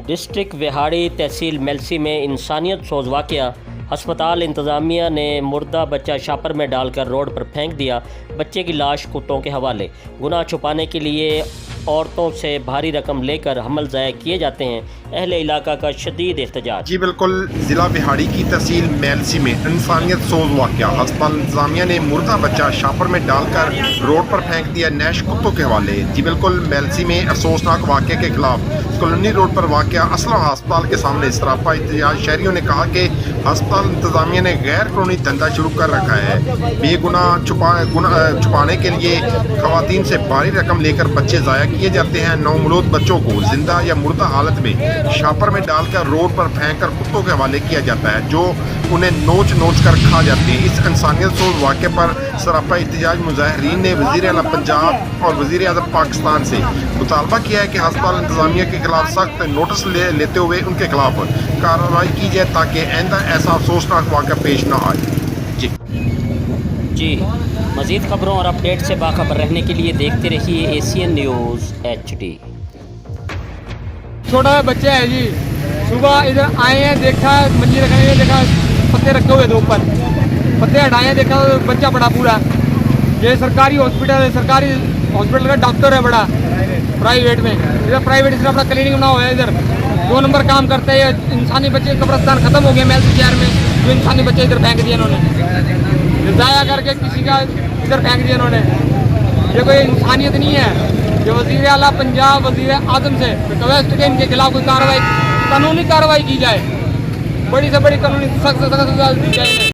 District Vehari تحصیل میلسی میں انسانیت سوز واقعہ۔ ہسپتال انتظامیہ نے مردہ بچہ شاپر میں ڈال کر روڈ پر پھینک دیا۔ بچے کی لاش کتوں کے حوالے۔ گناہ چھپانے کے لیے عورتوں سے بھاری رقم لے کر حمل ضائع کیے جاتے ہیں، اہل علاقہ کا شدید احتجاج۔ جی بالکل، ضلع وہاڑی کی تحصیل میلسی میں انسانیت سوز واقعہ۔ ہسپتال انتظامیہ نے مردہ بچہ شاپر میں ڈال کر روڈ پر پھینک دیا، نیش کتوں کے حوالے۔ جی بالکل، میلسی میں افسوسناک واقعے کے خلاف کالونی روڈ پر واقع اسلحہ ہسپتال کے سامنے سراپا احتجاج۔ شہریوں نے کہا کہ ہسپتال انتظامیہ نے غیر قانونی دھندا شروع کر رکھا ہے۔ بے گناہ چھپانے کے لیے خواتین سے بھاری رقم لے کر بچے ضائع کیے جاتے ہیں۔ نومولود بچوں کو زندہ یا مردہ حالت میں شاپر میں ڈال کر روڈ پر پھینک کر کتوں کے حوالے کیا جاتا ہے، جو انہیں نوچ نوچ کر کھا جاتے ہیں۔ اس انسانیت سوز واقعے پر سراپا احتجاج مظاہرین نے وزیر اعلیٰ پنجاب اور وزیر اعظم پاکستان سے مطالبہ کیا ہے کہ ہسپتال انتظامیہ کے خلاف سخت نوٹس لیتے ہوئے ان کے خلاف کارروائی کی جائے تاکہ آئندہ ایسا افسوسناک واقعہ پیش نہ آئے۔ جی مزید خبروں اور اپڈیٹ سے باخبر رہنے کے لیے دیکھتے رہیے ایشین نیوز HD۔ چھوٹا بچہ ہے جی، صبح ادھر آئے ہیں، دیکھا منجی رکھنے میں، دیکھا پتے رکھے ہوئے تھے اوپر، پتے ہٹائے ہیں، دیکھا بچہ بڑا پورا۔ یہ سرکاری ہاسپٹل ہے، سرکاری ہاسپٹل کا ڈاکٹر ہے بڑا، پرائیویٹ میں ادھر پرائیویٹ اس نے اپنا کلینک بنا ہوا ہے، ادھر 2 نمبر کام کرتے ہیں۔ انسانی بچے قبرستان ختم ہو گیا میلسی شہر میں، جو انسانی بچے ادھر پھینک دیے انہوں نے، ضائع کر کے کسی کا ادھر پھینک دیا انہوں نے۔ یہ کوئی انسانیت نہیں ہے۔ یہ وزیر اعلیٰ پنجاب وزیر اعظم سے ریکویسٹ کہ ان کے خلاف کوئی قانونی کارروائی کی جائے، بڑی سے بڑی قانونی سخت سے سخت سزا دی جائے۔